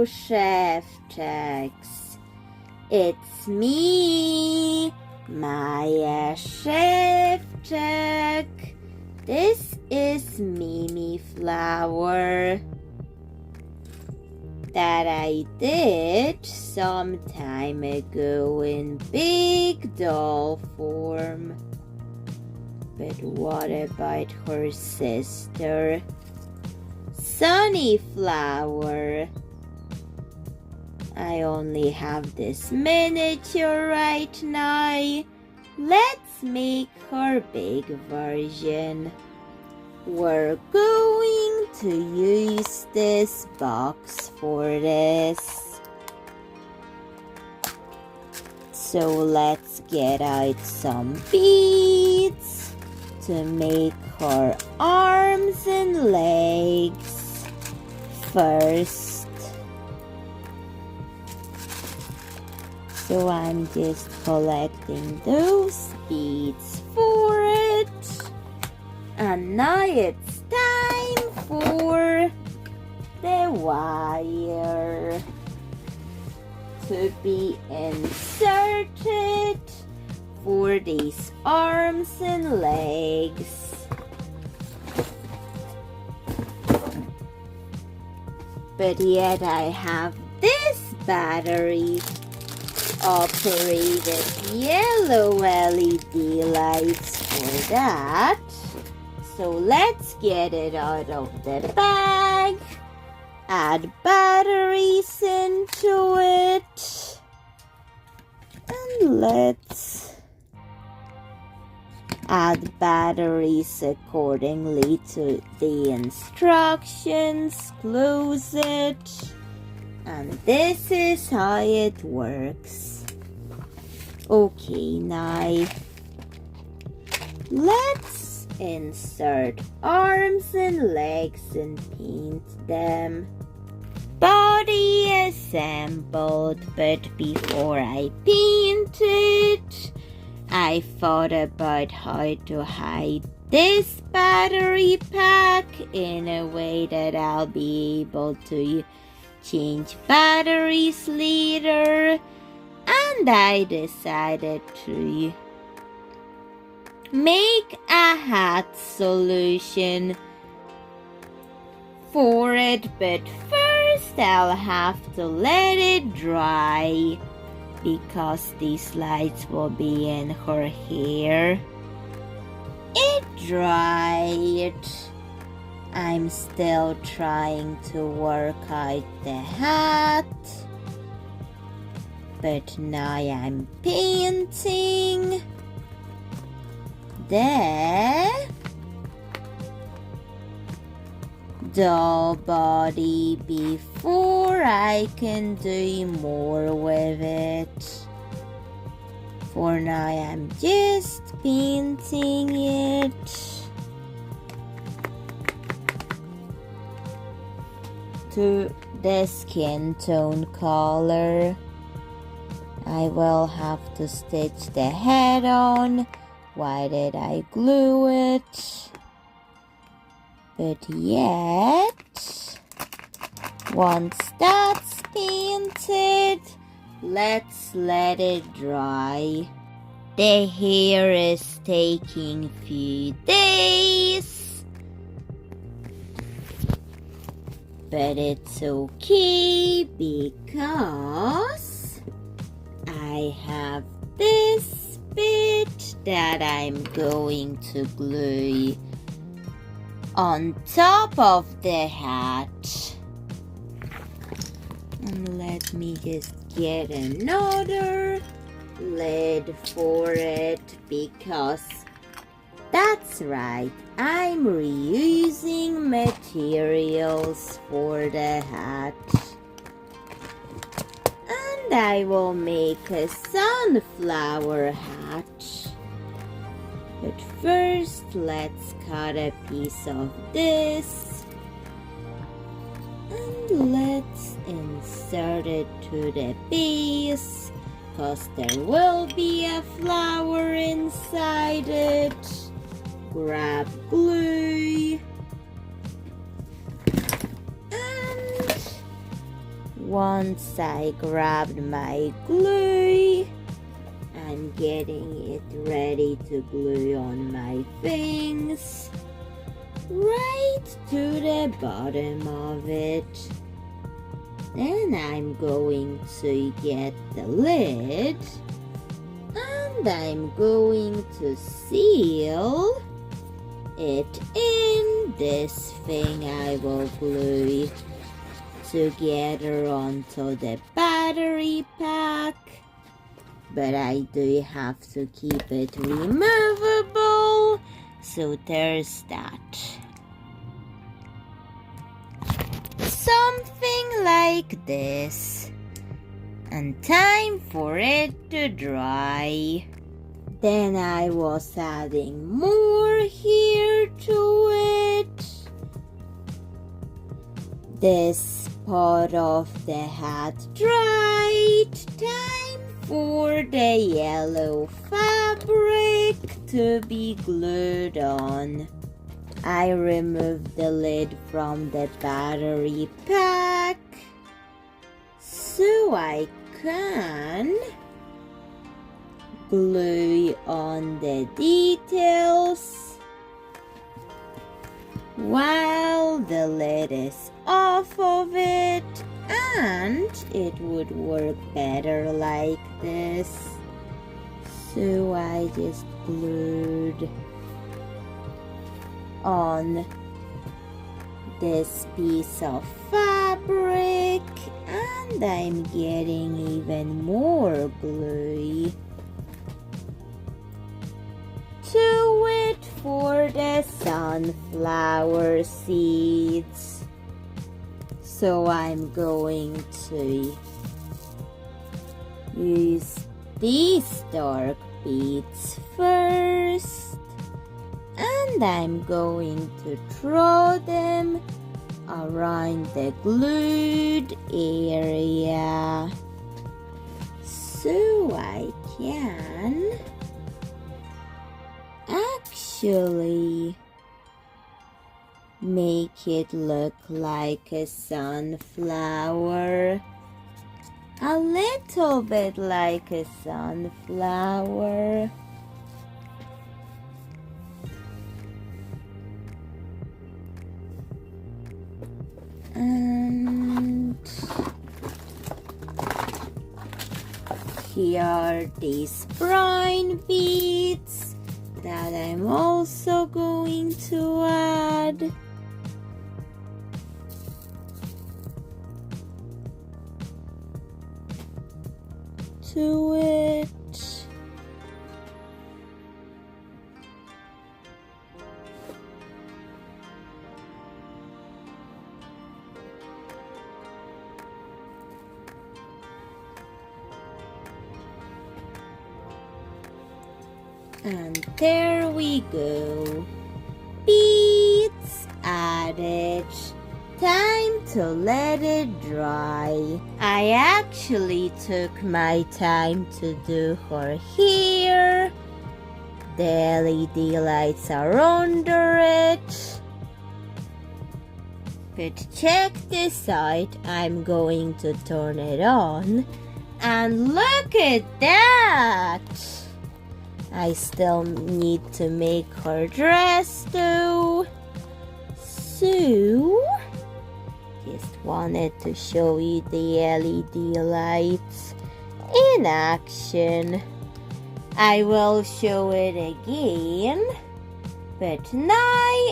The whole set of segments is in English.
Chef Chex. It's me, Maya Chef Check. This is Mimi flower that I did some time ago in big doll form. But what about her sister, Sunny Flower? I only have this miniature right now. Let's make her big version. We're going to use this box for this. So let's get out some beads to make her arms and legs first. So I'm just collecting those beads for it. And now it's time for the wire to be inserted for these arms and legs. But yet I have this battery operated yellow LED lights for that. So let's get it out of the bag, add batteries into it, and let's add batteries accordingly to the instructions, close it, and this is how it works. Okay, now let's insert arms and legs and paint them. Body assembled, but before I paint it, I thought about how to hide this battery pack in a way that I'll be able to change batteries later, and I decided to make a hat solution for it, but first I'll have to let it dry because these lights will be in her hair. It dried. I'm still trying to work out the hat, but now I'm painting the doll body before I can do more with it. For now I'm just painting it to the skin tone color. I will have to stitch the head on. Why did I glue it? But yet, once that's painted, let's let it dry. The hair is taking few days, but it's okay because I have this bit that I'm going to glue on top of the hat. And let me just get another lid for it because that's right, I'm reusing materials for the hat. And I will make a sunflower hat. But first, let's cut a piece of this and let's insert it to the base because there will be a flower inside it. Grab glue and Once I grabbed my glue, I'm getting it ready to glue on my things, right to the bottom of it. Then I'm going to get the lid, and I'm going to seal it in this thing I will glue together onto the battery pack. But I do have to keep it removable, so there's that. Something like this. And time for it to dry. Then I was adding more here to it. This part of the hat dried. Time for the yellow fabric to be glued on. I removed the lid from the battery pack so I can glue on the details while the lid is off of it, and it would work better like this. So I just glued on this piece of fabric, and I'm getting even more glue to it for the sunflower seeds. So I'm going to use these dark beads first, and I'm going to draw them around the glued area so I can actually make it look like a sunflower. A little bit like a sunflower. And here are these brown beads that I'm also going to add. To it. And there we go. Beads added. Time to let it dry. I actually took my time to do her hair. The LED lights are under it. But check this out. I'm going to turn it on. And look at that! I still need to make her dress though. So, just wanted to show you the LED lights in action. I will show it again. But now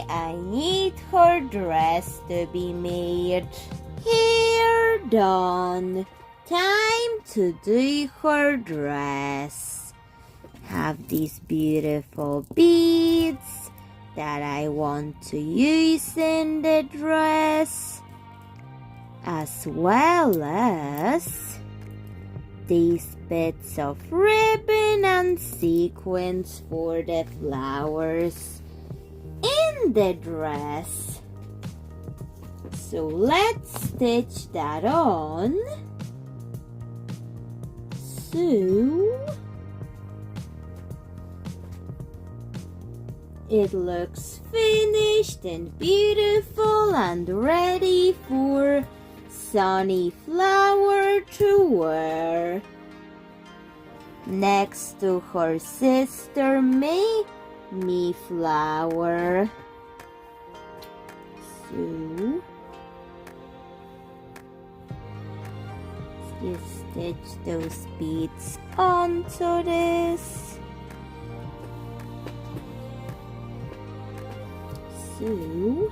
I need her dress to be made. Hair done. Time to do her dress. Have these beautiful beads that I want to use in the dress, as well as these bits of ribbon and sequins for the flowers in the dress. So let's stitch that on. So it looks finished and beautiful and ready for sunny flower to wear next to her sister May me flower. So just stitch those beads onto this. So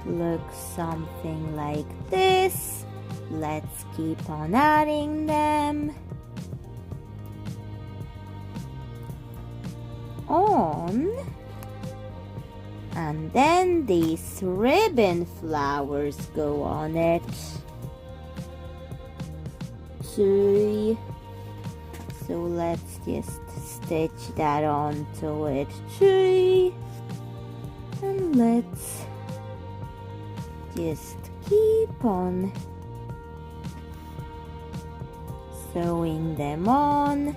looks something like this. Let's keep on adding them on, and then these ribbon flowers go on it too. So let's just stitch that onto it too, and let's just keep on sewing them on.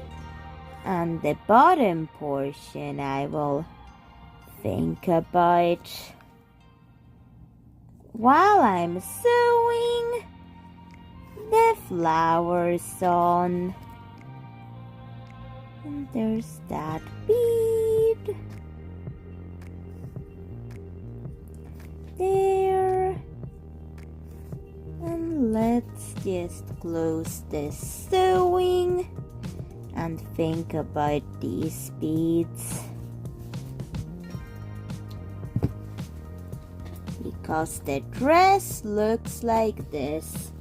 And the bottom portion I will think about while I'm sewing the flowers on. And there's that bead there. And let's just close this sewing and think about these beads, because the dress looks like this.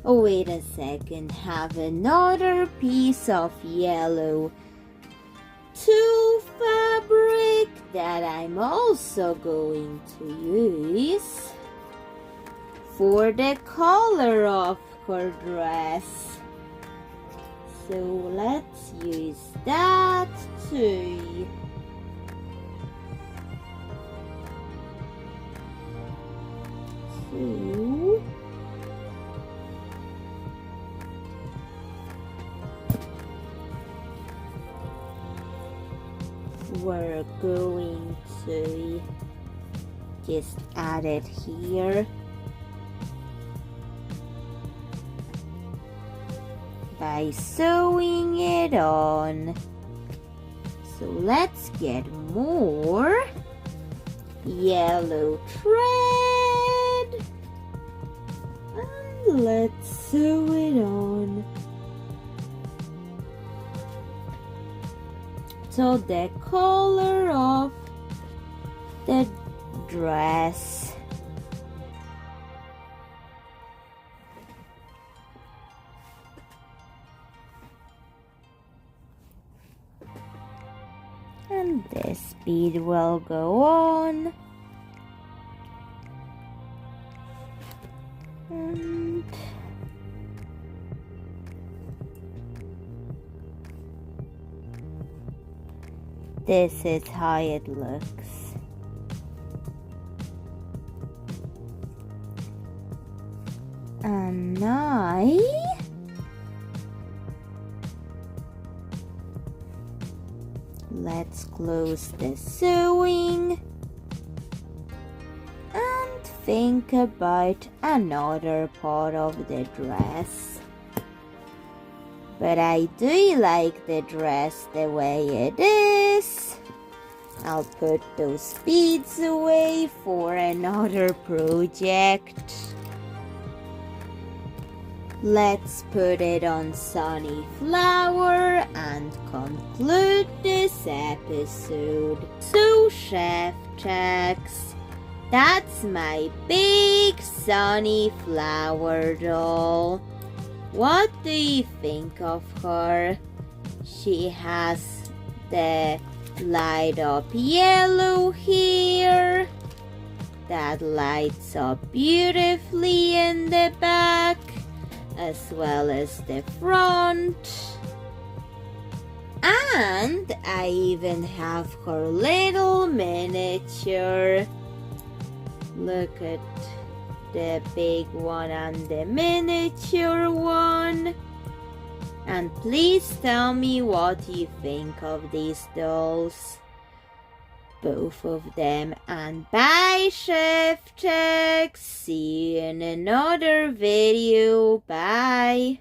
Oh, wait a second, have another piece of yellow tulle fabric that I'm also going to use for the color of her dress. So let's use that too. So we're going to just add it here by sewing it on. So let's get more yellow thread and let's sew it on to the color of the dress. And this bead will go on. And this is how it looks. And now let's close the sewing and think about another part of the dress. But I do like the dress the way it is. I'll put those beads away for another project. Let's put it on Sunny Flower and conclude this episode. So Chef Jax, that's my big Sunny Flower doll. What do you think of her? She has the light up yellow hair that lights up beautifully in the back, as well as the front. And I even have her little miniature. Look at the big one and the miniature one. And please tell me what you think of these dolls. both of them. And bye, Chef Check. See you in another video. Bye.